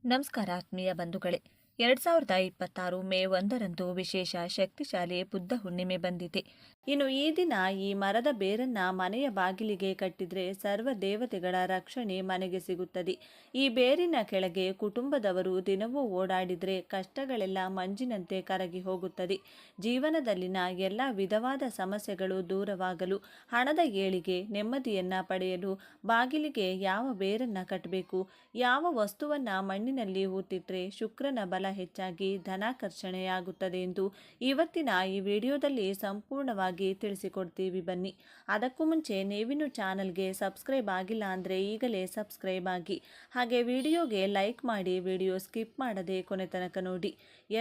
ನಮಸ್ಕಾರ ಆತ್ಮೀಯ ಬಂಧುಗಳೇ. 2026 ಮೇ 1ರಂದು ವಿಶೇಷ ಶಕ್ತಿಶಾಲಿ ಬುದ್ಧ ಹುಣ್ಣಿಮೆ ಬಂದಿದೆ. ಇನ್ನು ಈ ದಿನ ಈ ಮರದ ಬೇರನ್ನ ಮನೆಯ ಬಾಗಿಲಿಗೆ ಕಟ್ಟಿದ್ರೆ ಸರ್ವ ದೇವತೆಗಳ ರಕ್ಷಣೆ ಮನೆಗೆ ಸಿಗುತ್ತದೆ. ಈ ಬೇರಿನ ಕೆಳಗೆ ಕುಟುಂಬದವರು ದಿನವೂ ಓಡಾಡಿದ್ರೆ ಕಷ್ಟಗಳೆಲ್ಲ ಮಂಜಿನಂತೆ ಕರಗಿ ಹೋಗುತ್ತದೆ. ಜೀವನದಲ್ಲಿನ ಎಲ್ಲ ವಿಧವಾದ ಸಮಸ್ಯೆಗಳು ದೂರವಾಗಲು, ಹಣದ ಏಳಿಗೆ, ನೆಮ್ಮದಿಯನ್ನ ಪಡೆಯಲು ಬಾಗಿಲಿಗೆ ಯಾವ ಬೇರನ್ನ ಕಟ್ಟಬೇಕು, ಯಾವ ವಸ್ತುವನ್ನ ಮಣ್ಣಿನಲ್ಲಿ ಹೂತಿಟ್ರೆ ಶುಕ್ರನ ಬಲ ಹೆಚ್ಚಾಗಿ ಧನಾಕರ್ಷಣೆಯಾಗುತ್ತದೆ ಎಂದು ಇವತ್ತಿನ ಈ ವಿಡಿಯೋದಲ್ಲಿ ಸಂಪೂರ್ಣವಾಗಿ ತಿಳಿಸಿಕೊಡ್ತೀವಿ. ಬನ್ನಿ. ಅದಕ್ಕೂ ಮುಂಚೆ ನೀವಿನ್ನು ಚಾನಲ್ಗೆ ಸಬ್ಸ್ಕ್ರೈಬ್ ಆಗಿಲ್ಲ ಅಂದರೆ ಈಗಲೇ ಸಬ್ಸ್ಕ್ರೈಬ್ ಆಗಿ, ಹಾಗೆ ವಿಡಿಯೋಗೆ ಲೈಕ್ ಮಾಡಿ, ವಿಡಿಯೋ ಸ್ಕಿಪ್ ಮಾಡದೆ ಕೊನೆ ತನಕ ನೋಡಿ.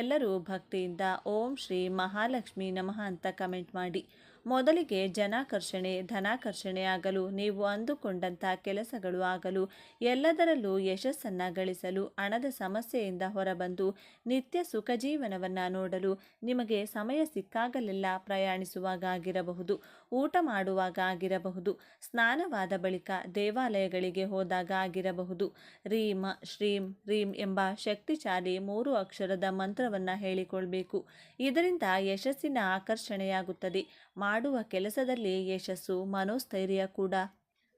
ಎಲ್ಲರೂ ಭಕ್ತಿಯಿಂದ ಓಂ ಶ್ರೀ ಮಹಾಲಕ್ಷ್ಮಿ ನಮಃ ಅಂತ ಕಮೆಂಟ್ ಮಾಡಿ. ಮೊದಲಿಗೆ ಜನಾಕರ್ಷಣೆ, ಧನಾಕರ್ಷಣೆ ಆಗಲು, ನೀವು ಅಂದುಕೊಂಡಂಥ ಕೆಲಸಗಳು ಆಗಲು, ಎಲ್ಲದರಲ್ಲೂ ಯಶಸ್ಸನ್ನು ಗಳಿಸಲು, ಹಣದ ಸಮಸ್ಯೆಯಿಂದ ಹೊರಬಂದು ನಿತ್ಯ ಸುಖ ಜೀವನವನ್ನು ನೋಡಲು ನಿಮಗೆ ಸಮಯ ಸಿಕ್ಕಾಗಲೆಲ್ಲ ಪ್ರಯಾಣಿಸುವಾಗ ಆಗಿರಬಹುದು, ಊಟ ಮಾಡುವಾಗ ಆಗಿರಬಹುದು, ಸ್ನಾನವಾದ ಬಳಿಕ ದೇವಾಲಯಗಳಿಗೆ ಹೋದಾಗ ಆಗಿರಬಹುದು, ರೀಂ ಶ್ರೀಂ ರೀಂ ಎಂಬ ಶಕ್ತಿಶಾಲಿ 3 ಅಕ್ಷರದ ಮಂತ್ರವನ್ನು ಹೇಳಿಕೊಳ್ಬೇಕು. ಇದರಿಂದ ಯಶಸ್ಸಿನ ಆಕರ್ಷಣೆಯಾಗುತ್ತದೆ. ಮಾಡುವ ಕೆಲಸದಲ್ಲಿ ಯಶಸ್ಸು, ಮನೋಸ್ಥೈರ್ಯ ಕೂಡ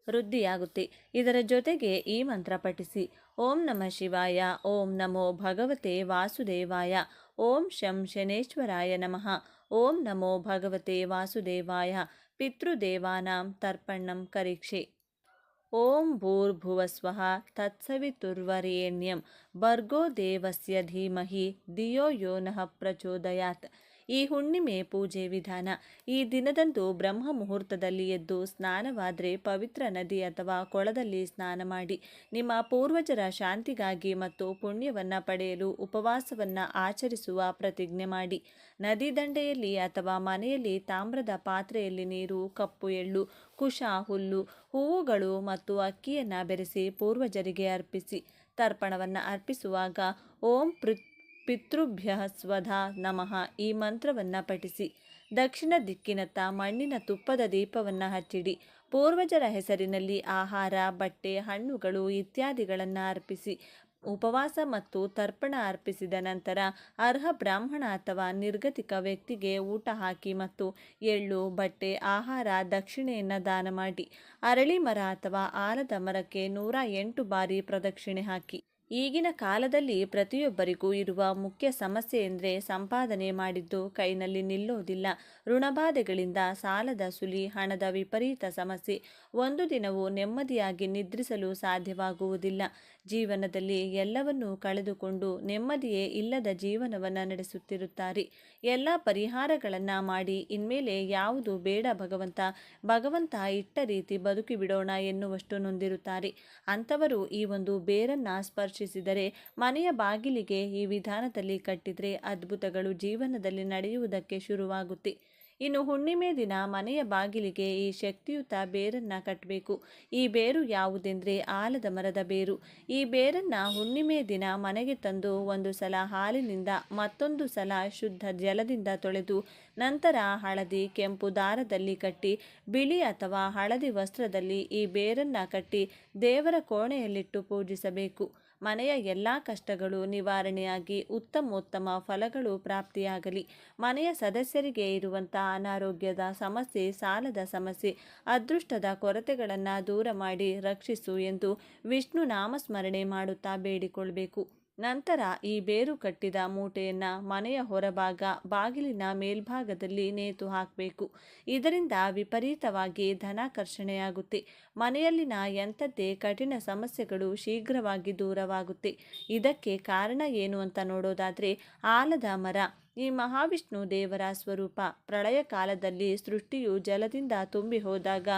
ವೃದ್ಧಿಯಾಗುತ್ತೆ. ಇದರ ಜೊತೆಗೆ ಈ ಮಂತ್ರ ಪಠಿಸಿ. ಓಂ ನಮಃ ಶಿವಾಯ, ಓಂ ನಮೋ ಭಗವತೆ ವಾಸುದೇವಾಯ, ಓಂ ಶಂ ಶನೇಶ್ವರಾಯ ನಮಃ, ಓಂ ನಮೋ ಭಗವತೆ ವಾಸುದೇವಾಯ, ಪಿತೃದೇವಾನಾಂ ತರ್ಪಣಂ ಕರಿಕ್ಷೆ. ಓಂ ಭೂರ್ಭುವಸ್ವಃ ತತ್ಸವಿತುರ್ವರೆಣ್ಯಂ ಭರ್ಗೋ ದೇವಸ್ಯ ಧೀಮಹಿ ಧಿಯೋ ಯೋ ನಃ ಪ್ರಚೋದಯಾತ್. ಈ ಹುಣ್ಣಿಮೆ ಪೂಜೆ ವಿಧಾನ. ಈ ದಿನದಂದು ಬ್ರಹ್ಮ ಮುಹೂರ್ತದಲ್ಲಿ ಎದ್ದು ಸ್ನಾನವಾದರೆ ಪವಿತ್ರ ನದಿ ಅಥವಾ ಕೊಳದಲ್ಲಿ ಸ್ನಾನ ಮಾಡಿ. ನಿಮ್ಮ ಪೂರ್ವಜರ ಶಾಂತಿಗಾಗಿ ಮತ್ತು ಪುಣ್ಯವನ್ನು ಪಡೆಯಲು ಉಪವಾಸವನ್ನು ಆಚರಿಸುವ ಪ್ರತಿಜ್ಞೆ ಮಾಡಿ. ನದಿ ದಂಡೆಯಲ್ಲಿ ಅಥವಾ ಮನೆಯಲ್ಲಿ ತಾಮ್ರದ ಪಾತ್ರೆಯಲ್ಲಿ ನೀರು, ಕಪ್ಪು ಎಳ್ಳು, ಕುಶ, ಹುಲ್ಲು, ಹೂವುಗಳು ಮತ್ತು ಅಕ್ಕಿಯನ್ನು ಬೆರೆಸಿ ಪೂರ್ವಜರಿಗೆ ಅರ್ಪಿಸಿ. ತರ್ಪಣವನ್ನು ಅರ್ಪಿಸುವಾಗ ಓಂ ಪಿತೃಭ್ಯ ಸ್ವಧಾ ನಮಃ ಈ ಮಂತ್ರವನ್ನು ಪಠಿಸಿ. ದಕ್ಷಿಣ ದಿಕ್ಕಿನತ್ತ ಮಣ್ಣಿನ ತುಪ್ಪದ ದೀಪವನ್ನು ಹಚ್ಚಿಡಿ. ಪೂರ್ವಜರ ಹೆಸರಿನಲ್ಲಿ ಆಹಾರ, ಬಟ್ಟೆ, ಹಣ್ಣುಗಳು ಇತ್ಯಾದಿಗಳನ್ನು ಅರ್ಪಿಸಿ. ಉಪವಾಸ ಮತ್ತು ತರ್ಪಣ ಅರ್ಪಿಸಿದ ನಂತರ ಅರ್ಹ ಬ್ರಾಹ್ಮಣ ಅಥವಾ ನಿರ್ಗತಿಕ ವ್ಯಕ್ತಿಗೆ ಊಟ ಹಾಕಿ ಮತ್ತು ಎಳ್ಳು, ಬಟ್ಟೆ, ಆಹಾರ, ದಕ್ಷಿಣೆಯನ್ನು ದಾನ ಮಾಡಿ. ಅರಳಿ ಮರ ಅಥವಾ ಆಲದ ಮರಕ್ಕೆ 108 ಬಾರಿ ಪ್ರದಕ್ಷಿಣೆ ಹಾಕಿ. ಈಗಿನ ಕಾಲದಲ್ಲಿ ಪ್ರತಿಯೊಬ್ಬರಿಗೂ ಇರುವ ಮುಖ್ಯ ಸಮಸ್ಯೆ ಎಂದರೆ ಸಂಪಾದನೆ ಮಾಡಿದ್ದು ಕೈನಲ್ಲಿ ನಿಲ್ಲೋದಿಲ್ಲ. ಋಣಬಾಧೆಗಳಿಂದ, ಸಾಲದ ಸುಲಿ, ಹಣದ ವಿಪರೀತ ಸಮಸ್ಯೆ. ಒಂದು ದಿನವೂ ನೆಮ್ಮದಿಯಾಗಿ ನಿದ್ರಿಸಲು ಸಾಧ್ಯವಾಗುವುದಿಲ್ಲ. ಜೀವನದಲ್ಲಿ ಎಲ್ಲವನ್ನೂ ಕಳೆದುಕೊಂಡು ನೆಮ್ಮದಿಯೇ ಇಲ್ಲದ ಜೀವನವನ್ನು ನಡೆಸುತ್ತಿರುತ್ತಾರೆ. ಎಲ್ಲ ಪರಿಹಾರಗಳನ್ನು ಮಾಡಿ ಇನ್ಮೇಲೆ ಯಾವುದು ಬೇಡ ಭಗವಂತ ಇಟ್ಟ ರೀತಿ ಬದುಕಿಬಿಡೋಣ ಎನ್ನುವಷ್ಟು ನೊಂದಿರುತ್ತಾರೆ. ಅಂಥವರು ಈ ಒಂದು ಬೇರನ್ನು ಸ್ಪರ್ಶಿಸಿದರೆ, ಮನೆಯ ಬಾಗಿಲಿಗೆ ಈ ವಿಧಾನದಲ್ಲಿ ಕಟ್ಟಿದರೆ ಅದ್ಭುತಗಳು ಜೀವನದಲ್ಲಿ ನಡೆಯುವುದಕ್ಕೆ ಶುರುವಾಗುತ್ತೆ. ಇನ್ನು ಹುಣ್ಣಿಮೆ ದಿನ ಮನೆಯ ಬಾಗಿಲಿಗೆ ಈ ಶಕ್ತಿಯುತ ಬೇರನ್ನು ಕಟ್ಟಬೇಕು. ಈ ಬೇರು ಯಾವುದೆಂದರೆ ಆಲದ ಮರದ ಬೇರು. ಈ ಬೇರನ್ನು ಹುಣ್ಣಿಮೆ ದಿನ ಮನೆಗೆ ತಂದು ಒಂದು ಸಲ ಹಾಲಿನಿಂದ, ಮತ್ತೊಂದು ಸಲ ಶುದ್ಧ ಜಲದಿಂದ ತೊಳೆದು, ನಂತರ ಹಳದಿ, ಕೆಂಪು ದಾರದಲ್ಲಿ ಕಟ್ಟಿ, ಬಿಳಿ ಅಥವಾ ಹಳದಿ ವಸ್ತ್ರದಲ್ಲಿ ಈ ಬೇರನ್ನು ಕಟ್ಟಿ ದೇವರ ಕೋಣೆಯಲ್ಲಿಟ್ಟು ಪೂಜಿಸಬೇಕು. ಮನೆಯ ಎಲ್ಲ ಕಷ್ಟಗಳು ನಿವಾರಣೆಯಾಗಿ ಉತ್ತಮೋತ್ತಮ ಫಲಗಳು ಪ್ರಾಪ್ತಿಯಾಗಲಿ. ಮನೆಯ ಸದಸ್ಯರಿಗೆ ಇರುವಂತಹ ಅನಾರೋಗ್ಯದ ಸಮಸ್ಯೆ, ಸಾಲದ ಸಮಸ್ಯೆ, ಅದೃಷ್ಟದ ಕೊರತೆಗಳನ್ನು ದೂರ ಮಾಡಿ ರಕ್ಷಿಸು ಎಂದು ವಿಷ್ಣು ನಾಮಸ್ಮರಣೆ ಮಾಡುತ್ತಾ ಬೇಡಿಕೊಳ್ಳಬೇಕು. ನಂತರ ಈ ಬೇರು ಕಟ್ಟಿದ ಮೂಟೆಯನ್ನು ಮನೆಯ ಹೊರಭಾಗ ಬಾಗಿಲಿನ ಮೇಲ್ಭಾಗದಲ್ಲಿ ನೇತು ಹಾಕಬೇಕು. ಇದರಿಂದ ವಿಪರೀತವಾಗಿ ಧನಾಕರ್ಷಣೆಯಾಗುತ್ತೆ. ಮನೆಯಲ್ಲಿನ ಎಂಥದ್ದೇ ಕಠಿಣ ಸಮಸ್ಯೆಗಳು ಶೀಘ್ರವಾಗಿ ದೂರವಾಗುತ್ತೆ. ಇದಕ್ಕೆ ಕಾರಣ ಏನು ಅಂತ ನೋಡೋದಾದರೆ ಆಲದ ಮರ. ಈ ಮಹಾವಿಷ್ಣು ದೇವರ ಸ್ವರೂಪ. ಪ್ರಳಯ ಕಾಲದಲ್ಲಿ ಸೃಷ್ಟಿಯು ಜಲದಿಂದ ತುಂಬಿ ಹೋದಾಗ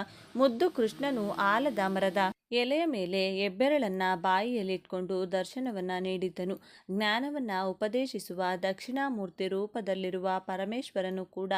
ಮುದ್ದು ಕೃಷ್ಣನು ಆಲದ ಮರದ ಎಲೆಯ ಮೇಲೆ ಹೆಬ್ಬೆರಳನ್ನು ಬಾಯಿಯಲ್ಲಿಟ್ಕೊಂಡು ದರ್ಶನವನ್ನು ನೀಡಿದ್ದನು. ಜ್ಞಾನವನ್ನು ಉಪದೇಶಿಸುವ ದಕ್ಷಿಣಾಮೂರ್ತಿ ರೂಪದಲ್ಲಿರುವ ಪರಮೇಶ್ವರನು ಕೂಡ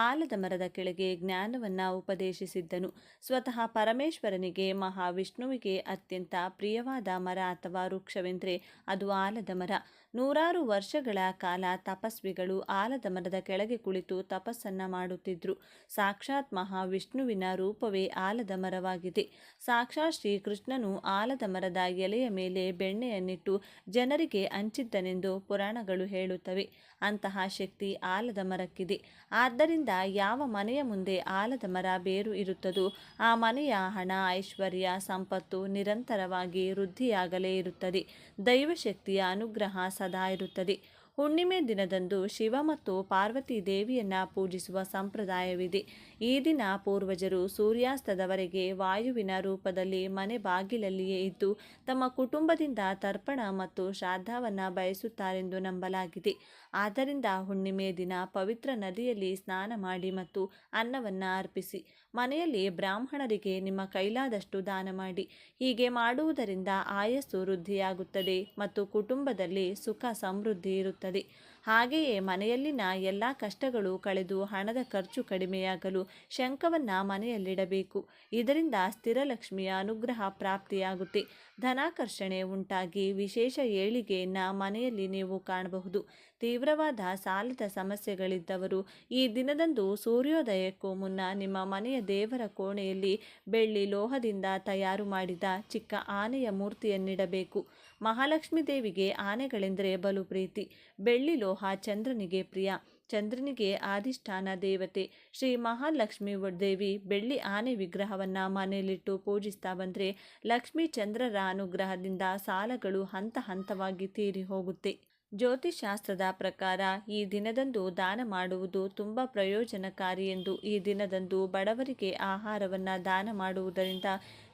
ಆಲದ ಮರದ ಕೆಳಗೆ ಜ್ಞಾನವನ್ನು ಉಪದೇಶಿಸಿದ್ದನು. ಸ್ವತಃ ಪರಮೇಶ್ವರನಿಗೆ, ಮಹಾವಿಷ್ಣುವಿಗೆ ಅತ್ಯಂತ ಪ್ರಿಯವಾದ ಮರ ಅಥವಾ ವೃಕ್ಷವೆಂದರೆ ಅದು ಆಲದ ಮರ. 100 ವರ್ಷಗಳ ಕಾಲ ತಪಸ್ವಿಗಳು ಆಲದ ಮರದ ಕೆಳಗೆ ಕುಳಿತು ತಪಸ್ಸನ್ನು ಮಾಡುತ್ತಿದ್ದರು. ಸಾಕ್ಷಾತ್ ಮಹಾವಿಷ್ಣುವಿನ ರೂಪವೇ ಆಲದ ಮರವಾಗಿದೆ. ಸಾಕ್ಷಾತ್ ಶ್ರೀ ಕೃಷ್ಣನು ಆಲದ ಮರದ ಎಲೆಯ ಮೇಲೆ ಬೆಣ್ಣೆಯನ್ನಿಟ್ಟು ಜನರಿಗೆ ಹಂಚಿದ್ದನೆಂದು ಪುರಾಣಗಳು ಹೇಳುತ್ತವೆ. ಅಂತಹ ಶಕ್ತಿ ಆಲದ ಮರಕ್ಕಿದೆ. ಆದ್ದರಿಂದ ಯಾವ ಮನೆಯ ಮುಂದೆ ಆಲದ ಮರ ಬೇರು ಇರುತ್ತದೋ ಆ ಮನೆಯ ಹಣ, ಐಶ್ವರ್ಯ, ಸಂಪತ್ತು ನಿರಂತರವಾಗಿ ವೃದ್ಧಿಯಾಗಲೇ ಇರುತ್ತದೆ. ದೈವಶಕ್ತಿಯ ಅನುಗ್ರಹ ಸದಾ ಇರುತ್ತದೆ. ಹುಣ್ಣಿಮೆ ದಿನದಂದು ಶಿವ ಮತ್ತು ಪಾರ್ವತಿ ದೇವಿಯನ್ನ ಪೂಜಿಸುವ ಸಂಪ್ರದಾಯವಿದೆ. ಈ ದಿನ ಪೂರ್ವಜರು ಸೂರ್ಯಾಸ್ತದವರೆಗೆ ವಾಯುವಿನ ರೂಪದಲ್ಲಿ ಮನೆ ಬಾಗಿಲಲ್ಲಿಯೇ ಇದ್ದು ತಮ್ಮ ಕುಟುಂಬದಿಂದ ತರ್ಪಣ ಮತ್ತು ಶ್ರಾದ್ದವನ್ನು ಬಯಸುತ್ತಾರೆಂದು ನಂಬಲಾಗಿದೆ. ಆದ್ದರಿಂದ ಹುಣ್ಣಿಮೆ ದಿನ ಪವಿತ್ರ ನದಿಯಲ್ಲಿ ಸ್ನಾನ ಮಾಡಿ ಮತ್ತು ಅನ್ನವನ್ನು ಅರ್ಪಿಸಿ. ಮನೆಯಲ್ಲಿ ಬ್ರಾಹ್ಮಣರಿಗೆ ನಿಮ್ಮ ಕೈಲಾದಷ್ಟು ದಾನ ಮಾಡಿ. ಹೀಗೆ ಮಾಡುವುದರಿಂದ ಆಯಸ್ಸು ವೃದ್ಧಿಯಾಗುತ್ತದೆ ಮತ್ತು ಕುಟುಂಬದಲ್ಲಿ ಸುಖ ಸಮೃದ್ಧಿ ಇರುತ್ತದೆ. ಹಾಗೆಯೇ ಮನೆಯಲ್ಲಿನ ಎಲ್ಲ ಕಷ್ಟಗಳು ಕಳೆದು ಹಣದ ಖರ್ಚು ಕಡಿಮೆಯಾಗಲು ಶಂಖವನ್ನು ಮನೆಯಲ್ಲಿಡಬೇಕು. ಇದರಿಂದ ಸ್ಥಿರಲಕ್ಷ್ಮಿಯ ಅನುಗ್ರಹ ಪ್ರಾಪ್ತಿಯಾಗುತ್ತೆ. ಧನಾಕರ್ಷಣೆ ಉಂಟಾಗಿ ವಿಶೇಷ ಏಳಿಗೆಯನ್ನು ಮನೆಯಲ್ಲಿ ನೀವು ಕಾಣಬಹುದು. ತೀವ್ರವಾದ ಸಾಲದ ಸಮಸ್ಯೆಗಳಿದ್ದವರು ಈ ದಿನದಂದು ಸೂರ್ಯೋದಯಕ್ಕೂ ಮುನ್ನ ನಿಮ್ಮ ಮನೆಯ ದೇವರ ಕೋಣೆಯಲ್ಲಿ ಬೆಳ್ಳಿ ಲೋಹದಿಂದ ತಯಾರು ಮಾಡಿದ ಚಿಕ್ಕ ಆನೆಯ ಮೂರ್ತಿಯನ್ನಿಡಬೇಕು. ಮಹಾಲಕ್ಷ್ಮೀ ದೇವಿಗೆ ಆನೆಗಳೆಂದರೆ ಬಲು ಪ್ರೀತಿ. ಬೆಳ್ಳಿ ಲೋಹ ಚಂದ್ರನಿಗೆ ಪ್ರಿಯ. ಚಂದ್ರನಿಗೆ ಅಧಿಷ್ಠಾನ ದೇವತೆ ಶ್ರೀ ಮಹಾಲಕ್ಷ್ಮೀ ದೇವಿ ಬೆಳ್ಳಿ ಆನೆ ವಿಗ್ರಹವನ್ನು ಮನೆಯಲ್ಲಿಟ್ಟು ಪೂಜಿಸ್ತಾ ಬಂದರೆ ಲಕ್ಷ್ಮೀ ಚಂದ್ರರ ಅನುಗ್ರಹದಿಂದ ಸಾಲಗಳು ಹಂತ ಹಂತವಾಗಿ ತೀರಿ ಹೋಗುತ್ತೆ. ಜ್ಯೋತಿಷಾಸ್ತ್ರದ ಪ್ರಕಾರ ಈ ದಿನದಂದು ದಾನ ಮಾಡುವುದು ತುಂಬ ಪ್ರಯೋಜನಕಾರಿ ಎಂದು ಈ ದಿನದಂದು ಬಡವರಿಗೆ ಆಹಾರವನ್ನು ದಾನ ಮಾಡುವುದರಿಂದ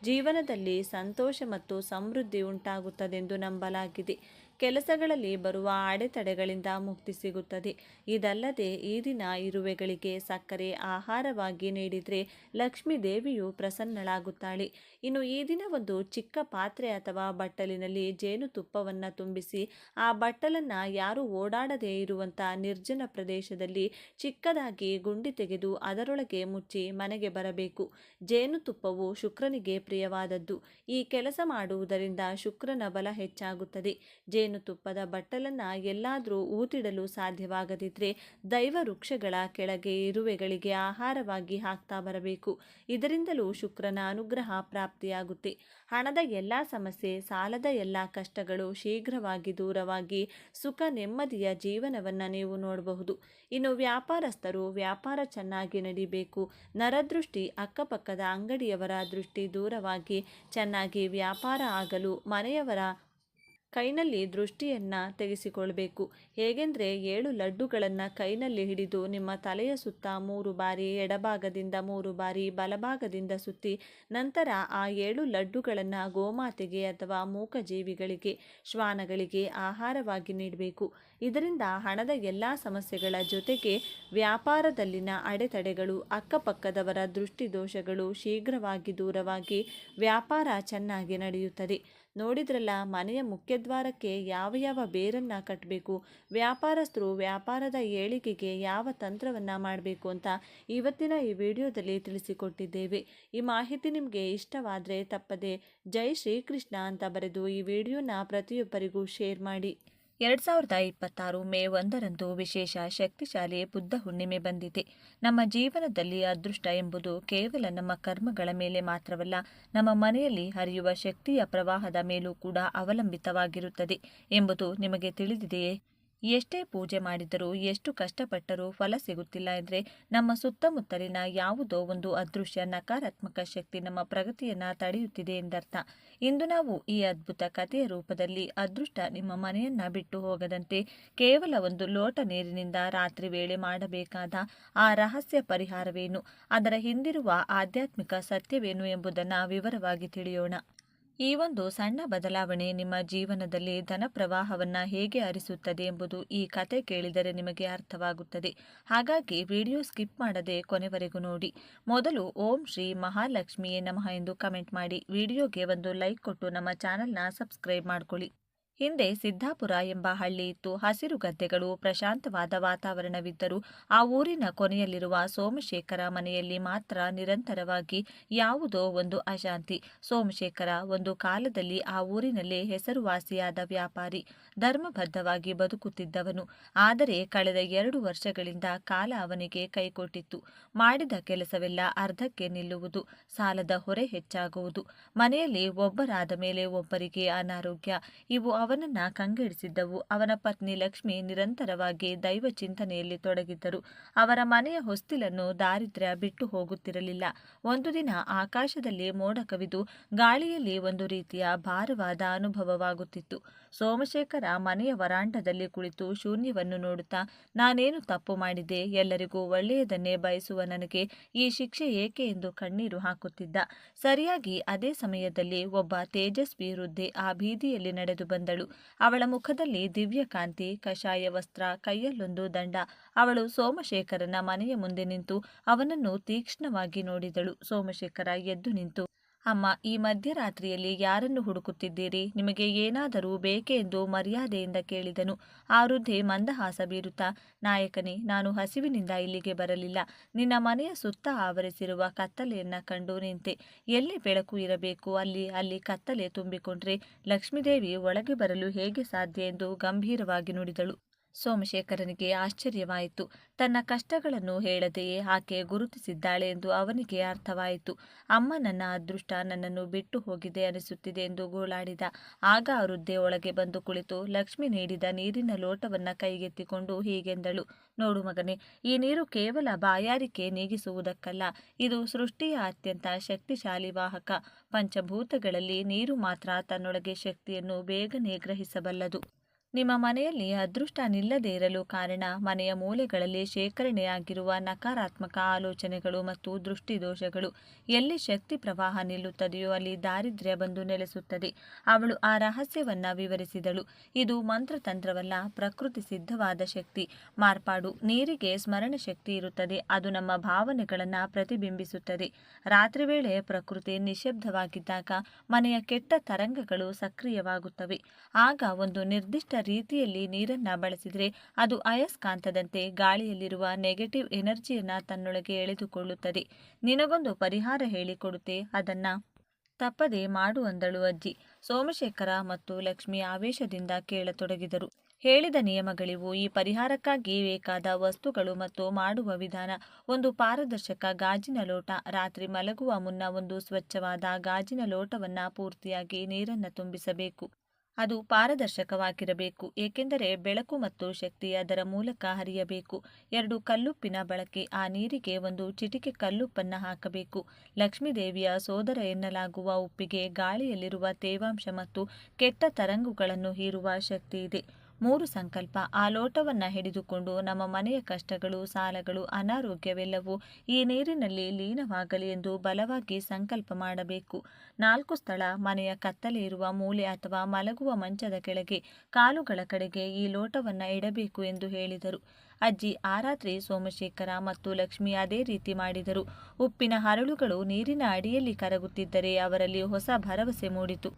ಜೀವನದಲ್ಲಿ ಸಂತೋಷ ಮತ್ತು ಸಮೃದ್ಧಿ ಉಂಟಾಗುತ್ತದೆಂದು ನಂಬಲಾಗಿದೆ. ಕೆಲಸಗಳಲ್ಲಿ ಬರುವ ಅಡೆತಡೆಗಳಿಂದ ಮುಕ್ತಿ ಸಿಗುತ್ತದೆ. ಇದಲ್ಲದೆ ಈ ದಿನ ಇರುವೆಗಳಿಗೆ ಸಕ್ಕರೆ ಆಹಾರವಾಗಿ ನೀಡಿದರೆ ಲಕ್ಷ್ಮೀ ದೇವಿಯು ಪ್ರಸನ್ನಳಾಗುತ್ತಾಳೆ. ಇನ್ನು ಈ ದಿನ ಒಂದು ಚಿಕ್ಕ ಪಾತ್ರೆ ಅಥವಾ ಬಟ್ಟಲಿನಲ್ಲಿ ಜೇನುತುಪ್ಪವನ್ನು ತುಂಬಿಸಿ ಆ ಬಟ್ಟಲನ್ನು ಯಾರು ಓಡಾಡದೇ ಇರುವಂಥ ನಿರ್ಜನ ಪ್ರದೇಶದಲ್ಲಿ ಚಿಕ್ಕದಾಗಿ ಗುಂಡಿ ತೆಗೆದು ಅದರೊಳಗೆ ಮುಚ್ಚಿ ಮನೆಗೆ ಬರಬೇಕು. ಜೇನುತುಪ್ಪವು ಶುಕ್ರನಿಗೆ ಪ್ರಿಯವಾದದ್ದು. ಈ ಕೆಲಸ ಮಾಡುವುದರಿಂದ ಶುಕ್ರನ ಬಲ ಹೆಚ್ಚಾಗುತ್ತದೆ. ಜೇನುತುಪ್ಪದ ಬಟ್ಟಲನ್ನು ಎಲ್ಲಾದರೂ ಊತಿಡಲು ಸಾಧ್ಯವಾಗದಿದ್ದರೆ ದೈವ ವೃಕ್ಷಗಳ ಕೆಳಗೆ ಇರುವೆಗಳಿಗೆ ಆಹಾರವಾಗಿ ಹಾಕ್ತಾ ಬರಬೇಕು. ಇದರಿಂದಲೂ ಶುಕ್ರನ ಅನುಗ್ರಹ ಪ್ರಾಪ್ತಿಯಾಗುತ್ತೆ. ಹಣದ ಎಲ್ಲ ಸಮಸ್ಯೆ, ಸಾಲದ ಎಲ್ಲ ಕಷ್ಟಗಳು ಶೀಘ್ರವಾಗಿ ದೂರವಾಗಿ ಸುಖ ನೆಮ್ಮದಿಯ ಜೀವನವನ್ನು ನೀವು ನೋಡಬಹುದು. ಇನ್ನು ವ್ಯಾಪಾರಸ್ಥರು ವ್ಯಾಪಾರ ಚೆನ್ನಾಗಿ ನಡೀಬೇಕು. ನರದೃಷ್ಟಿ, ಅಕ್ಕಪಕ್ಕದ ಅಂಗಡಿಯವರ ದೃಷ್ಟಿ ದೂರವಾಗಿ ಚೆನ್ನಾಗಿ ವ್ಯಾಪಾರ ಆಗಲು ಮನೆಯವರ ಕೈನಲ್ಲಿ ದೃಷ್ಟಿಯನ್ನು ತೆಗೆಸಿಕೊಳ್ಬೇಕು. ಹೇಗೆಂದರೆ 7 ಲಡ್ಡುಗಳನ್ನು ಕೈನಲ್ಲಿ ಹಿಡಿದು ನಿಮ್ಮ ತಲೆಯ ಸುತ್ತ 3 ಬಾರಿ, ಎಡಭಾಗದಿಂದ 3 ಬಾರಿ, ಬಲಭಾಗದಿಂದ ಸುತ್ತಿ ನಂತರ ಆ 7 ಲಡ್ಡುಗಳನ್ನು ಗೋಮಾತೆಗೆ ಅಥವಾ ಮೂಕಜೀವಿಗಳಿಗೆ, ಶ್ವಾನಗಳಿಗೆ ಆಹಾರವಾಗಿ ನೀಡಬೇಕು. ಇದರಿಂದ ಹಣದ ಎಲ್ಲ ಸಮಸ್ಯೆಗಳ ಜೊತೆಗೆ ವ್ಯಾಪಾರದಲ್ಲಿನ ಅಡೆತಡೆಗಳು, ಅಕ್ಕಪಕ್ಕದವರ ದೃಷ್ಟಿ ದೋಷಗಳು ಶೀಘ್ರವಾಗಿ ದೂರವಾಗಿ ವ್ಯಾಪಾರ ಚೆನ್ನಾಗಿ ನಡೆಯುತ್ತದೆ. ನೋಡಿದ್ರಲ್ಲ, ಮನೆಯ ಮುಖ್ಯದ್ವಾರಕ್ಕೆ ಯಾವ ಬೇರನ್ನು ಕಟ್ಟಬೇಕು, ವ್ಯಾಪಾರಸ್ಥರು ವ್ಯಾಪಾರದ ಏಳಿಗೆಗೆ ಯಾವ ತಂತ್ರವನ್ನು ಮಾಡಬೇಕು ಅಂತ ಇವತ್ತಿನ ಈ ವಿಡಿಯೋದಲ್ಲಿ ತಿಳಿಸಿಕೊಟ್ಟಿದ್ದೇವೆ. ಈ ಮಾಹಿತಿ ನಿಮಗೆ ಇಷ್ಟವಾದರೆ ತಪ್ಪದೆ ಜೈ ಶ್ರೀಕೃಷ್ಣ ಅಂತ ಬರೆದು ಈ ವಿಡಿಯೋನ ಪ್ರತಿಯೊಬ್ಬರಿಗೂ ಶೇರ್ ಮಾಡಿ. 2026 ಮೇ 1ರಂದು ವಿಶೇಷ ಶಕ್ತಿಶಾಲಿ ಬುದ್ಧ ಹುಣ್ಣಿಮೆ ಬಂದಿದೆ. ನಮ್ಮ ಜೀವನದಲ್ಲಿ ಅದೃಷ್ಟ ಎಂಬುದು ಕೇವಲ ನಮ್ಮ ಕರ್ಮಗಳ ಮೇಲೆ ಮಾತ್ರವಲ್ಲ, ನಮ್ಮ ಮನೆಯಲ್ಲಿ ಹರಿಯುವ ಶಕ್ತಿಯ ಪ್ರವಾಹದ ಮೇಲೂ ಕೂಡ ಅವಲಂಬಿತವಾಗಿರುತ್ತದೆ ಎಂಬುದು ನಿಮಗೆ ತಿಳಿದಿದೆಯೇ? ಎಷ್ಟೇ ಪೂಜೆ ಮಾಡಿದರೂ, ಎಷ್ಟು ಕಷ್ಟಪಟ್ಟರೂ ಫಲ ಸಿಗುತ್ತಿಲ್ಲ ಎಂದರೆ ನಮ್ಮ ಸುತ್ತಮುತ್ತಲಿನ ಯಾವುದೋ ಒಂದು ಅದೃಶ್ಯ ನಕಾರಾತ್ಮಕ ಶಕ್ತಿ ನಮ್ಮ ಪ್ರಗತಿಯನ್ನು ತಡೆಯುತ್ತಿದೆ ಎಂದರ್ಥ. ಇಂದು ನಾವು ಈ ಅದ್ಭುತ ಕಥೆಯ ರೂಪದಲ್ಲಿ ಅದೃಷ್ಟ ನಿಮ್ಮ ಮನೆಯನ್ನ ಬಿಟ್ಟು ಹೋಗದಂತೆ ಕೇವಲ ಒಂದು ಲೋಟ ನೀರಿನಿಂದ ರಾತ್ರಿ ವೇಳೆ ಮಾಡಬೇಕಾದ ಆ ರಹಸ್ಯ ಪರಿಹಾರವೇನು, ಅದರ ಹಿಂದಿರುವ ಆಧ್ಯಾತ್ಮಿಕ ಸತ್ಯವೇನು ಎಂಬುದನ್ನು ವಿವರವಾಗಿ ತಿಳಿಯೋಣ. ಈ ಒಂದು ಸಣ್ಣ ಬದಲಾವಣೆ ನಿಮ್ಮ ಜೀವನದಲ್ಲಿ ಧನ ಪ್ರವಾಹವನ್ನು ಹೇಗೆ ಹರಿಸುತ್ತದೆ ಎಂಬುದು ಈ ಕತೆ ಕೇಳಿದರೆ ನಿಮಗೆ ಅರ್ಥವಾಗುತ್ತದೆ. ಹಾಗಾಗಿ ವಿಡಿಯೋ ಸ್ಕಿಪ್ ಮಾಡದೆ ಕೊನೆವರೆಗೂ ನೋಡಿ. ಮೊದಲು ಓಂ ಶ್ರೀ ಮಹಾಲಕ್ಷ್ಮಿಯೇ ನಮಃ ಎಂದು ಕಮೆಂಟ್ ಮಾಡಿ, ವಿಡಿಯೋಗೆ ಒಂದು ಲೈಕ್ ಕೊಟ್ಟು ನಮ್ಮ ಚಾನಲ್ನ ಸಬ್ಸ್ಕ್ರೈಬ್ ಮಾಡ್ಕೊಳ್ಳಿ. ಹಿಂದೆ ಸಿದ್ದಾಪುರ ಎಂಬ ಹಳ್ಳಿ ಇತ್ತು. ಹಸಿರು ಗದ್ದೆಗಳು, ಪ್ರಶಾಂತವಾದ ವಾತಾವರಣವಿದ್ದರೂ ಆ ಊರಿನ ಕೊನೆಯಲ್ಲಿರುವ ಸೋಮಶೇಖರ ಮನೆಯಲ್ಲಿ ಮಾತ್ರ ನಿರಂತರವಾಗಿ ಯಾವುದೋ ಒಂದು ಅಶಾಂತಿ. ಸೋಮಶೇಖರ ಒಂದು ಕಾಲದಲ್ಲಿ ಆ ಊರಿನಲ್ಲಿ ಹೆಸರುವಾಸಿಯಾದ ವ್ಯಾಪಾರಿ, ಧರ್ಮಬದ್ಧವಾಗಿ ಬದುಕುತ್ತಿದ್ದವನು. ಆದರೆ ಕಳೆದ 2 ವರ್ಷಗಳಿಂದ ಕಾಲ ಅವನಿಗೆ ಕೈಕೊಟ್ಟಿತ್ತು. ಮಾಡಿದ ಕೆಲಸವೆಲ್ಲ ಅರ್ಧಕ್ಕೆ ನಿಲ್ಲುವುದು, ಸಾಲದ ಹೊರೆ ಹೆಚ್ಚಾಗುವುದು, ಮನೆಯಲ್ಲಿ ಒಬ್ಬರಾದ ಮೇಲೆ ಒಬ್ಬರಿಗೆ ಅನಾರೋಗ್ಯ, ಇವು ಅವನನ್ನ ಕಂಗೆಡಿಸಿದ್ದವು. ಅವನ ಪತ್ನಿ ಲಕ್ಷ್ಮಿ ನಿರಂತರವಾಗಿ ದೈವ ಚಿಂತನೆಯಲ್ಲಿ ತೊಡಗಿದ್ದರು. ಅವರ ಮನೆಯ ಹೊಸ್ತಿಲನ್ನು ದಾರಿದ್ರ್ಯ ಬಿಟ್ಟು ಹೋಗುತ್ತಿರಲಿಲ್ಲ. ಒಂದು ದಿನ ಆಕಾಶದಲ್ಲಿ ಮೋಡ ಕವಿದು ಗಾಳಿಯಲ್ಲಿ ಒಂದು ರೀತಿಯ ಭಾರವಾದ ಅನುಭವವಾಗುತ್ತಿತ್ತು. ಸೋಮಶೇಖರ ಮನೆಯ ವರಾಂಡದಲ್ಲಿ ಕುಳಿತು ಶೂನ್ಯವನ್ನು ನೋಡುತ್ತಾ, ನಾನೇನು ತಪ್ಪು ಮಾಡಿದೆ? ಎಲ್ಲರಿಗೂ ಒಳ್ಳೆಯದನ್ನೇ ಬಯಸುವ ನನಗೆ ಈ ಶಿಕ್ಷೆ ಏಕೆ ಎಂದು ಕಣ್ಣೀರು ಹಾಕುತ್ತಿದ್ದ. ಸರಿಯಾಗಿ ಅದೇ ಸಮಯದಲ್ಲಿ ಒಬ್ಬ ತೇಜಸ್ವಿ ವೃದ್ಧೆ ಆ ಬೀದಿಯಲ್ಲಿ ನಡೆದು ಬಂದಳು. ಅವಳ ಮುಖದಲ್ಲಿ ದಿವ್ಯ ಕಾಂತಿ, ಕಷಾಯ ವಸ್ತ್ರ, ಕೈಯಲ್ಲೊಂದು ದಂಡ. ಅವಳು ಸೋಮಶೇಖರನ ಮನೆಯ ಮುಂದೆ ನಿಂತು ಅವನನ್ನು ತೀಕ್ಷ್ಣವಾಗಿ ನೋಡಿದಳು. ಸೋಮಶೇಖರ ಎದ್ದು ನಿಂತು, ಅಮ್ಮ, ಈ ಮಧ್ಯರಾತ್ರಿಯಲ್ಲಿ ಯಾರನ್ನು ಹುಡುಕುತ್ತಿದ್ದೀರಿ? ನಿಮಗೆ ಏನಾದರೂ ಬೇಕೆ ಎಂದು ಮರ್ಯಾದೆಯಿಂದ ಕೇಳಿದನು. ಆ ವೃದ್ಧೆ ಮಂದಹಾಸ ಬೀರುತ್ತಾ, ನಾಯಕನೇ, ನಾನು ಹಸಿವಿನಿಂದ ಇಲ್ಲಿಗೆ ಬರಲಿಲ್ಲ. ನಿನ್ನ ಮನೆಯ ಸುತ್ತ ಆವರಿಸಿರುವ ಕತ್ತಲೆಯನ್ನ ಕಂಡು ನಿಂತೆ. ಎಲ್ಲಿ ಬೆಳಕು ಇರಬೇಕು ಅಲ್ಲಿ ಕತ್ತಲೆ ತುಂಬಿಕೊಂಡ್ರೆ ಲಕ್ಷ್ಮೀದೇವಿ ಒಳಗೆ ಬರಲು ಹೇಗೆ ಸಾಧ್ಯ ಎಂದು ಗಂಭೀರವಾಗಿ ನುಡಿದಳು. ಸೋಮಶೇಖರನಿಗೆ ಆಶ್ಚರ್ಯವಾಯಿತು. ತನ್ನ ಕಷ್ಟಗಳನ್ನು ಹೇಳದೆಯೇ ಆಕೆ ಗುರುತಿಸಿದ್ದಾಳೆ ಎಂದು ಅವನಿಗೆ ಅರ್ಥವಾಯಿತು. ಅಮ್ಮ, ನನ್ನ ಅದೃಷ್ಟ ನನ್ನನ್ನು ಬಿಟ್ಟು ಹೋಗಿದೆ ಅನಿಸುತ್ತಿದೆ ಎಂದು ಗೋಳಾಡಿದ. ಆಗ ಆ ವೃದ್ಧೆ ಒಳಗೆ ಬಂದು ಕುಳಿತು ಲಕ್ಷ್ಮಿ ನೀಡಿದ ನೀರಿನ ಲೋಟವನ್ನ ಕೈಗೆತ್ತಿಕೊಂಡು ಹೀಗೆಂದಳು, ನೋಡು ಮಗನೇ, ಈ ನೀರು ಕೇವಲ ಬಾಯಾರಿಕೆ ನೀಗಿಸುವುದಕ್ಕಲ್ಲ. ಇದು ಸೃಷ್ಟಿಯ ಅತ್ಯಂತ ಶಕ್ತಿಶಾಲಿ ವಾಹಕ. ಪಂಚಭೂತಗಳಲ್ಲಿ ನೀರು ಮಾತ್ರ ತನ್ನೊಳಗೆ ಶಕ್ತಿಯನ್ನು ಬೇಗನೆ ಗ್ರಹಿಸಬಲ್ಲದು. ನಿಮ್ಮ ಮನೆಯಲ್ಲಿ ಅದೃಷ್ಟ ನಿಲ್ಲದೇ ಇರಲು ಕಾರಣ ಮನೆಯ ಮೂಲೆಗಳಲ್ಲಿ ಶೇಖರಣೆಯಾಗಿರುವ ನಕಾರಾತ್ಮಕ ಆಲೋಚನೆಗಳು ಮತ್ತು ದೃಷ್ಟಿದೋಷಗಳು. ಎಲ್ಲಿ ಶಕ್ತಿ ಪ್ರವಾಹ ನಿಲ್ಲುತ್ತದೆಯೋ ಅಲ್ಲಿ ದಾರಿದ್ರ್ಯ ಬಂದು ನೆಲೆಸುತ್ತದೆ. ಅವಳು ಆ ರಹಸ್ಯವನ್ನ ವಿವರಿಸಿದಳು. ಇದು ಮಂತ್ರತಂತ್ರವಲ್ಲ, ಪ್ರಕೃತಿ ಸಿದ್ಧವಾದ ಶಕ್ತಿ, ಮಾರ್ಪಾಡು. ನೀರಿಗೆ ಸ್ಮರಣ ಶಕ್ತಿ ಇರುತ್ತದೆ. ಅದು ನಮ್ಮ ಭಾವನೆಗಳನ್ನು ಪ್ರತಿಬಿಂಬಿಸುತ್ತದೆ. ರಾತ್ರಿ ವೇಳೆ ಪ್ರಕೃತಿ ನಿಶ್ಶಬ್ದವಾಗಿದ್ದಾಗ ಮನೆಯ ಕೆಟ್ಟ ತರಂಗಗಳು ಸಕ್ರಿಯವಾಗುತ್ತವೆ. ಆಗ ಒಂದು ನಿರ್ದಿಷ್ಟ ರೀತಿಯಲ್ಲಿ ನೀರನ್ನ ಬಳಸಿದರೆ ಅದು ಅಯಸ್ಕಾಂತದಂತೆ ಗಾಳಿಯಲ್ಲಿರುವ ನೆಗೆಟಿವ್ ಎನರ್ಜಿಯನ್ನ ತನ್ನೊಳಗೆ ಎಳೆದುಕೊಳ್ಳುತ್ತದೆ. ನಿನಗೊಂದು ಪರಿಹಾರ ಹೇಳಿಕೊಡುತ್ತೆ, ಅದನ್ನ ತಪ್ಪದೆ ಮಾಡು ಅಂದಳು ಅಜ್ಜಿ. ಸೋಮಶೇಖರ ಮತ್ತು ಲಕ್ಷ್ಮಿ ಆವೇಶದಿಂದ ಕೇಳತೊಡಗಿದರು. ಹೇಳಿದ ನಿಯಮಗಳಿವು. ಈ ಪರಿಹಾರಕ್ಕಾಗಿ ಬೇಕಾದ ವಸ್ತುಗಳು ಮತ್ತು ಮಾಡುವ ವಿಧಾನ: ಒಂದು ಪಾರದರ್ಶಕ ಗಾಜಿನ ಲೋಟ. ರಾತ್ರಿ ಮಲಗುವ ಮುನ್ನ ಒಂದು ಸ್ವಚ್ಛವಾದ ಗಾಜಿನ ಲೋಟವನ್ನ ಪೂರ್ತಿಯಾಗಿ ನೀರನ್ನು ತುಂಬಿಸಬೇಕು. ಅದು ಪಾರದರ್ಶಕವಾಗಿರಬೇಕು, ಏಕೆಂದರೆ ಬೆಳಕು ಮತ್ತು ಶಕ್ತಿ ಅದರ ಮೂಲಕ ಹರಿಯಬೇಕು. 2 ಕಲ್ಲುಪ್ಪಿನ ಬಳಕೆ. ಆ ನೀರಿಗೆ ಒಂದು ಚಿಟಿಕೆ ಕಲ್ಲುಪ್ಪನ್ನು ಹಾಕಬೇಕು. ಲಕ್ಷ್ಮೀದೇವಿಯ ಸೋದರ ಎನ್ನಲಾಗುವ ಉಪ್ಪಿಗೆ ಗಾಳಿಯಲ್ಲಿರುವ ತೇವಾಂಶ ಮತ್ತು ಕೆಟ್ಟ ತರಂಗುಗಳನ್ನು ಹೀರುವ ಶಕ್ತಿ ಇದೆ. 3 ಸಂಕಲ್ಪ. ಆ ಲೋಟವನ್ನ ಹಿಡಿದುಕೊಂಡು ನಮ್ಮ ಮನೆಯ ಕಷ್ಟಗಳು, ಸಾಲಗಳು, ಅನಾರೋಗ್ಯವೆಲ್ಲವೂ ಈ ನೀರಿನಲ್ಲಿ ಲೀನವಾಗಲಿ ಎಂದು ಬಲವಾಗಿ ಸಂಕಲ್ಪ ಮಾಡಬೇಕು. 4 ಸ್ಥಳ. ಮನೆಯ ಕತ್ತಲೆ ಇರುವ ಮೂಲೆ ಅಥವಾ ಮಲಗುವ ಮಂಚದ ಕೆಳಗೆ, ಕಾಲುಗಳ ಕಡೆಗೆ ಈ ಲೋಟವನ್ನ ಇಡಬೇಕು ಎಂದು ಹೇಳಿದರು. ಅಜ್ಜಿ ಆ ರಾತ್ರಿ ಸೋಮಶೇಖರ ಮತ್ತು ಲಕ್ಷ್ಮಿ ಅದೇ ರೀತಿ ಮಾಡಿದರು. ಉಪ್ಪಿನ ಹರಳುಗಳು ನೀರಿನ ಅಡಿಯಲ್ಲಿ ಕರಗುತ್ತಿದ್ದರೆ ಅವರಲ್ಲಿ ಹೊಸ ಭರವಸೆ ಮೂಡಿತು.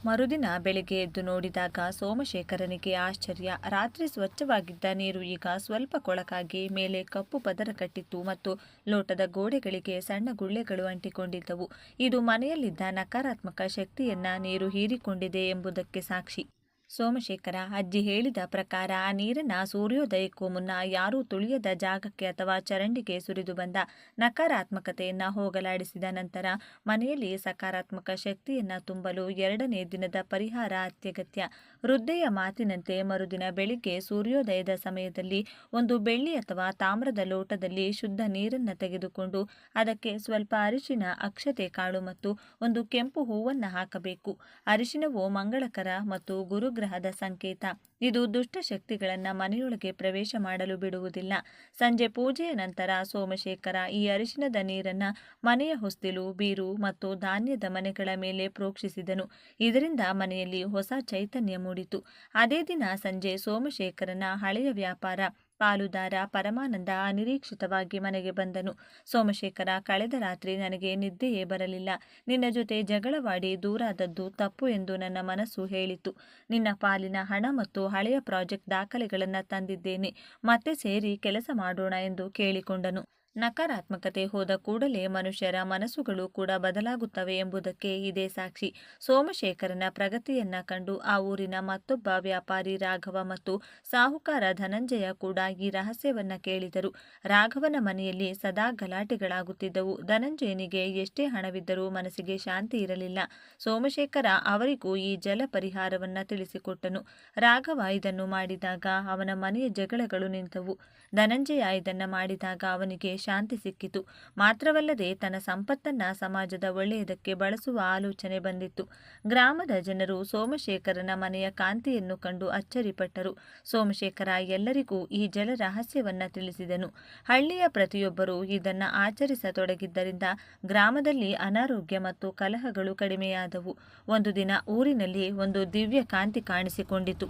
ಮರುದಿನ ಬೆಳಿಗ್ಗೆ ಎದ್ದು ನೋಡಿದಾಗ ಸೋಮಶೇಖರನಿಗೆ ಆಶ್ಚರ್ಯ. ರಾತ್ರಿ ಸ್ವಚ್ಛವಾಗಿದ್ದ ನೀರು ಈಗ ಸ್ವಲ್ಪ ಕೊಳಕಾಗಿ ಮೇಲೆ ಕಪ್ಪು ಪದರ ಕಟ್ಟಿತ್ತು ಮತ್ತು ಲೋಟದ ಗೋಡೆಗಳಿಗೆ ಸಣ್ಣ ಗುಳ್ಳೆಗಳು ಅಂಟಿಕೊಂಡಿದ್ದವು. ಇದು ಮನೆಯಲ್ಲಿದ್ದ ನಕಾರಾತ್ಮಕ ಶಕ್ತಿಯನ್ನ ನೀರು ಹೀರಿಕೊಂಡಿದೆ ಎಂಬುದಕ್ಕೆ ಸಾಕ್ಷಿ. ಸೋಮಶೇಖರ ಅಜ್ಜಿ ಹೇಳಿದ ಪ್ರಕಾರ ಆ ನೀರನ್ನ ಸೂರ್ಯೋದಯಕ್ಕೂ ಮುನ್ನ ಯಾರೂ ತುಳಿಯದ ಜಾಗಕ್ಕೆ ಅಥವಾ ಚರಂಡಿಗೆ ಸುರಿದು ಬಂದ ನಕಾರಾತ್ಮಕತೆಯನ್ನ ಹೋಗಲಾಡಿಸಿದ ನಂತರ ಮನೆಯಲ್ಲಿ ಸಕಾರಾತ್ಮಕ ಶಕ್ತಿಯನ್ನ ತುಂಬಲು 2ನೇ ದಿನದ ಪರಿಹಾರ ಅತ್ಯಗತ್ಯ. ವೃದ್ಧೆಯ ಮಾತಿನಂತೆ ಮರುದಿನ ಬೆಳಿಗ್ಗೆ ಸೂರ್ಯೋದಯದ ಸಮಯದಲ್ಲಿ ಒಂದು ಬೆಳ್ಳಿ ಅಥವಾ ತಾಮ್ರದ ಲೋಟದಲ್ಲಿ ಶುದ್ಧ ನೀರನ್ನು ತೆಗೆದುಕೊಂಡು ಅದಕ್ಕೆ ಸ್ವಲ್ಪ ಅರಿಶಿನ, ಅಕ್ಷತೆ ಕಾಳು ಮತ್ತು ಒಂದು ಕೆಂಪು ಹೂವನ್ನ ಹಾಕಬೇಕು. ಅರಿಶಿನವು ಮಂಗಳಕರ ಮತ್ತು ಗುರುಗ್ರಹದ ಸಂಕೇತ. ಇದು ದುಷ್ಟ ಶಕ್ತಿಗಳನ್ನ ಮನೆಯೊಳಗೆ ಪ್ರವೇಶ ಮಾಡಲು ಬಿಡುವುದಿಲ್ಲ. ಸಂಜೆ ಪೂಜೆಯ ನಂತರ ಸೋಮಶೇಖರ ಈ ಅರಿಶಿನದ ನೀರನ್ನ ಮನೆಯ ಹೊಸ್ತಿಲು, ಬೀರು ಮತ್ತು ಧಾನ್ಯದ ಮನೆಗಳ ಮೇಲೆ ಪ್ರೋಕ್ಷಿಸಿದನು. ಇದರಿಂದ ಮನೆಯಲ್ಲಿ ಹೊಸ ಚೈತನ್ಯ ಮೂಡಿತು. ಅದೇ ದಿನ ಸಂಜೆ ಸೋಮಶೇಖರನ ಹಳೆಯ ವ್ಯಾಪಾರ ಪಾಲುದಾರ ಪರಮಾನಂದ ಅನಿರೀಕ್ಷಿತವಾಗಿ ಮನೆಗೆ ಬಂದನು. ಸೋಮಶೇಖರ, ಕಳೆದ ರಾತ್ರಿ ನನಗೆ ನಿದ್ದೆಯೇ ಬರಲಿಲ್ಲ. ನಿನ್ನ ಜೊತೆ ಜಗಳವಾಡಿ ದೂರಾದದ್ದು ತಪ್ಪು ಎಂದು ನನ್ನ ಮನಸ್ಸು ಹೇಳಿತು. ನಿನ್ನ ಪಾಲಿನ ಹಣ ಮತ್ತು ಹಳೆಯ ಪ್ರಾಜೆಕ್ಟ್ ದಾಖಲೆಗಳನ್ನು ತಂದಿದ್ದೇನೆ. ಮತ್ತೆ ಸೇರಿ ಕೆಲಸ ಮಾಡೋಣ ಎಂದು ಕೇಳಿಕೊಂಡನು. ನಕಾರಾತ್ಮಕತೆ ಹೋದ ಕೂಡಲೇ ಮನುಷ್ಯರ ಮನಸ್ಸುಗಳು ಕೂಡ ಬದಲಾಗುತ್ತವೆ ಎಂಬುದಕ್ಕೆ ಇದೇ ಸಾಕ್ಷಿ. ಸೋಮಶೇಖರನ ಪ್ರಗತಿಯನ್ನ ಕಂಡು ಆ ಊರಿನ ಮತ್ತೊಬ್ಬ ವ್ಯಾಪಾರಿ ರಾಘವ ಮತ್ತು ಸಾಹುಕಾರ ಧನಂಜಯ ಕೂಡ ಈ ರಹಸ್ಯವನ್ನ ಕೇಳಿದರು. ರಾಘವನ ಮನೆಯಲ್ಲಿ ಸದಾ ಗಲಾಟೆಗಳಾಗುತ್ತಿದ್ದವು. ಧನಂಜಯನಿಗೆ ಎಷ್ಟೇ ಹಣವಿದ್ದರೂ ಮನಸ್ಸಿಗೆ ಶಾಂತಿ ಇರಲಿಲ್ಲ. ಸೋಮಶೇಖರ ಅವರಿಗೂ ಈ ಜಲ ಪರಿಹಾರವನ್ನ ತಿಳಿಸಿಕೊಟ್ಟನು. ರಾಘವ ಇದನ್ನು ಮಾಡಿದಾಗ ಅವನ ಮನೆಯ ಜಗಳಗಳು ನಿಂತವು. ಧನಂಜಯ ಇದನ್ನ ಮಾಡಿದಾಗ ಅವನಿಗೆ ಶಾಂತಿ ಸಿಕ್ಕಿತು. ಮಾತ್ರವಲ್ಲದೆ ತನ್ನ ಸಂಪತ್ತನ್ನ ಸಮಾಜದ ಒಳ್ಳೆಯದಕ್ಕೆ ಬಳಸುವ ಆಲೋಚನೆ ಬಂದಿತ್ತು. ಗ್ರಾಮದ ಜನರು ಸೋಮಶೇಖರನ ಮನೆಯ ಕಾಂತಿಯನ್ನು ಕಂಡು ಅಚ್ಚರಿಪಟ್ಟರು. ಸೋಮಶೇಖರ ಎಲ್ಲರಿಗೂ ಈ ಜಲ ರಹಸ್ಯವನ್ನ ತಿಳಿಸಿದನು. ಹಳ್ಳಿಯ ಪ್ರತಿಯೊಬ್ಬರೂ ಇದನ್ನ ಆಚರಿಸತೊಡಗಿದ್ದರಿಂದ ಗ್ರಾಮದಲ್ಲಿ ಅನಾರೋಗ್ಯ ಮತ್ತು ಕಲಹಗಳು ಕಡಿಮೆಯಾದವು. ಒಂದು ದಿನ ಊರಿನಲ್ಲಿ ಒಂದು ದಿವ್ಯ ಕಾಂತಿ ಕಾಣಿಸಿಕೊಂಡಿತು.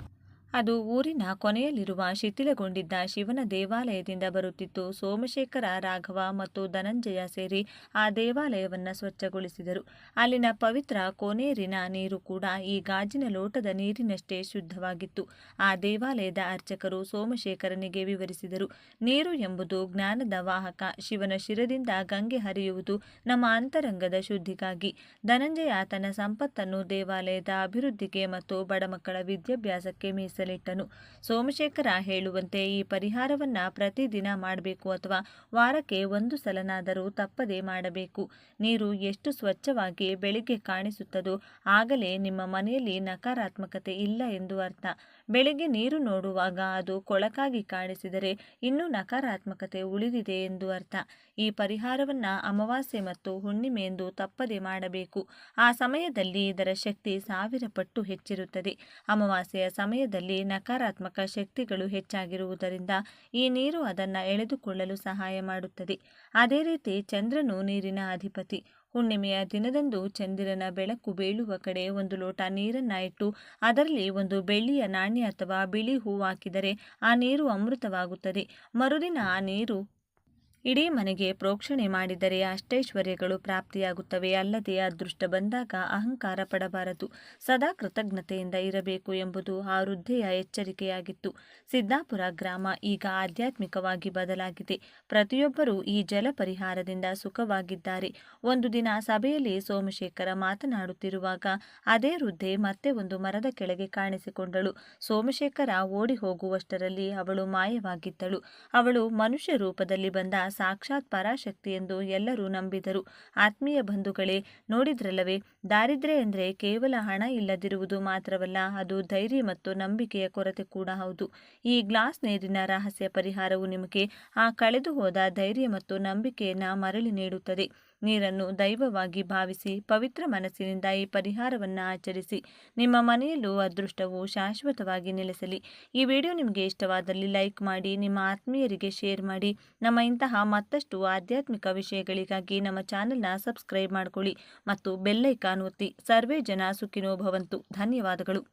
ಅದು ಊರಿನ ಕೊನೆಯಲ್ಲಿರುವ ಶಿಥಿಲಗೊಂಡಿದ್ದ ಶಿವನ ದೇವಾಲಯದಿಂದ ಬರುತ್ತಿತ್ತು. ಸೋಮಶೇಖರ, ರಾಘವ ಮತ್ತು ಧನಂಜಯ ಸೇರಿ ಆ ದೇವಾಲಯವನ್ನು ಸ್ವಚ್ಛಗೊಳಿಸಿದರು. ಅಲ್ಲಿನ ಪವಿತ್ರ ಕೋನೇರಿನ ನೀರು ಕೂಡ ಈ ಗಾಜಿನ ಲೋಟದ ನೀರಿನಷ್ಟೇ ಶುದ್ಧವಾಗಿತ್ತು. ಆ ದೇವಾಲಯದ ಅರ್ಚಕರು ಸೋಮಶೇಖರನಿಗೆ ವಿವರಿಸಿದರು. ನೀರು ಎಂಬುದು ಜ್ಞಾನದ ವಾಹಕ. ಶಿವನ ಶಿರದಿಂದ ಗಂಗೆ ಹರಿಯುವುದು ನಮ್ಮ ಅಂತರಂಗದ ಶುದ್ಧಿಗಾಗಿ. ಧನಂಜಯ ತನ್ನ ಸಂಪತ್ತನ್ನು ದೇವಾಲಯದ ಅಭಿವೃದ್ಧಿಗೆ ಮತ್ತು ಬಡಮಕ್ಕಳ ವಿದ್ಯಾಭ್ಯಾಸಕ್ಕೆ ಮೀಸಲಿಟ್ಟನು. ಸೋಮಶೇಖರ ಹೇಳುವಂತೆ ಈ ಪರಿಹಾರವನ್ನ ಪ್ರತಿದಿನ ಮಾಡಬೇಕು ಅಥವಾ ವಾರಕ್ಕೆ ಒಂದು ಸಲನಾದರೂ ತಪ್ಪದೇ ಮಾಡಬೇಕು. ನೀರು ಎಷ್ಟು ಸ್ವಚ್ಛವಾಗಿ ಬೆಳಿಗ್ಗೆ ಕಾಣಿಸುತ್ತದೋ ಆಗಲೇ ನಿಮ್ಮ ಮನೆಯಲ್ಲಿ ನಕಾರಾತ್ಮಕತೆ ಇಲ್ಲ ಎಂದು ಅರ್ಥ. ಬೆಳಿಗ್ಗೆ ನೀರು ನೋಡುವಾಗ ಅದು ಕೊಳಕಾಗಿ ಕಾಣಿಸಿದರೆ ಇನ್ನೂ ನಕಾರಾತ್ಮಕತೆ ಉಳಿದಿದೆ ಎಂದು ಅರ್ಥ. ಈ ಪರಿಹಾರವನ್ನ ಅಮಾವಾಸ್ಯೆ ಮತ್ತು ಹುಣ್ಣಿಮೆ ಎಂದು ತಪ್ಪದೆ ಮಾಡಬೇಕು. ಆ ಸಮಯದಲ್ಲಿ ಇದರ ಶಕ್ತಿ 1000 ಪಟ್ಟು ಹೆಚ್ಚಿರುತ್ತದೆ. ಅಮಾವಾಸ್ಯೆಯ ಸಮಯದಲ್ಲಿ ನಕಾರಾತ್ಮಕ ಶಕ್ತಿಗಳು ಹೆಚ್ಚಾಗಿರುವುದರಿಂದ ಈ ನೀರು ಅದನ್ನು ಎಳೆದುಕೊಳ್ಳಲು ಸಹಾಯ ಮಾಡುತ್ತದೆ. ಅದೇ ರೀತಿ ಚಂದ್ರನು ನೀರಿನ ಅಧಿಪತಿ. ಹುಣ್ಣಿಮೆಯ ದಿನದಂದು ಚಂದಿರನ ಬೆಳಕು ಬೀಳುವ ಕಡೆ ಒಂದು ಲೋಟ ನೀರನ್ನ ಇಟ್ಟು ಅದರಲ್ಲಿ ಒಂದು ಬೆಳ್ಳಿಯ ನಾಣ್ಯ ಅಥವಾ ಬಿಳಿ ಹೂವು ಹಾಕಿದರೆ ಆ ನೀರು ಅಮೃತವಾಗುತ್ತದೆ. ಮರುದಿನ ಆ ನೀರು ಇಡೀ ಮನೆಗೆ ಪ್ರೋಕ್ಷಣೆ ಮಾಡಿದರೆ ಅಷ್ಟೈಶ್ವರ್ಯಗಳು ಪ್ರಾಪ್ತಿಯಾಗುತ್ತವೆ. ಅಲ್ಲದೆ ಅದೃಷ್ಟ ಬಂದಾಗ ಅಹಂಕಾರ ಪಡಬಾರದು, ಸದಾ ಕೃತಜ್ಞತೆಯಿಂದ ಇರಬೇಕು ಎಂಬುದು ಆ ವೃದ್ಧೆಯ ಎಚ್ಚರಿಕೆಯಾಗಿತ್ತು. ಸಿದ್ದಾಪುರ ಗ್ರಾಮ ಈಗ ಆಧ್ಯಾತ್ಮಿಕವಾಗಿ ಬದಲಾಗಿದೆ. ಪ್ರತಿಯೊಬ್ಬರೂ ಈ ಜಲ ಪರಿಹಾರದಿಂದ ಸುಖವಾಗಿದ್ದಾರೆ. ಒಂದು ದಿನ ಸಭೆಯಲ್ಲಿ ಸೋಮಶೇಖರ ಮಾತನಾಡುತ್ತಿರುವಾಗ ಅದೇ ವೃದ್ಧೆ ಮತ್ತೆ ಒಂದು ಮರದ ಕೆಳಗೆ ಕಾಣಿಸಿಕೊಂಡಳು. ಸೋಮಶೇಖರ ಓಡಿ ಹೋಗುವಷ್ಟರಲ್ಲಿ ಅವಳು ಮಾಯವಾಗಿದ್ದಳು. ಅವಳು ಮನುಷ್ಯ ರೂಪದಲ್ಲಿ ಬಂದ ಸಾಕ್ಷಾತ್ ಪರಾಶಕ್ತಿ ಎಂದು ಎಲ್ಲರೂ ನಂಬಿದರು. ಆತ್ಮೀಯ ಬಂಧುಗಳೇ, ನೋಡಿದ್ರಲ್ಲವೇ, ದಾರಿದ್ರ್ಯ ಎಂದರೆ ಕೇವಲ ಹಣ ಇಲ್ಲದಿರುವುದು ಮಾತ್ರವಲ್ಲ, ಅದು ಧೈರ್ಯ ಮತ್ತು ನಂಬಿಕೆಯ ಕೊರತೆ ಕೂಡ ಹೌದು. ಈ ಗ್ಲಾಸ್ ನೀರಿನ ರಹಸ್ಯ ಪರಿಹಾರವು ನಿಮಗೆ ಆ ಕಳೆದು ಹೋದ ಧೈರ್ಯ ಮತ್ತು ನಂಬಿಕೆಯನ್ನು ಮರಳಿ ನೀಡುತ್ತದೆ. ನೀರನ್ನು ದೈವವಾಗಿ ಭಾವಿಸಿ ಪವಿತ್ರ ಮನಸ್ಸಿನಿಂದ ಈ ಪರಿಹಾರವನ್ನು ಆಚರಿಸಿ. ನಿಮ್ಮ ಮನೆಯಲ್ಲೂ ಅದೃಷ್ಟವು ಶಾಶ್ವತವಾಗಿ ನೆಲೆಸಲಿ. ಈ ವಿಡಿಯೋ ನಿಮಗೆ ಇಷ್ಟವಾದಲ್ಲಿ ಲೈಕ್ ಮಾಡಿ, ನಿಮ್ಮ ಆತ್ಮೀಯರಿಗೆ ಶೇರ್ ಮಾಡಿ. ನಮ್ಮ ಇಂತಹ ಮತ್ತಷ್ಟು ಆಧ್ಯಾತ್ಮಿಕ ವಿಷಯಗಳಿಗಾಗಿ ನಮ್ಮ ಚಾನೆಲ್ನ ಸಬ್ಸ್ಕ್ರೈಬ್ ಮಾಡಿಕೊಳ್ಳಿ ಮತ್ತು ಬೆಲ್ ಐಕಾನ್ ಒತ್ತಿ. ಸರ್ವೇ ಜನ ಸುಖಿನೋ ಭವಂತು. ಧನ್ಯವಾದಗಳು.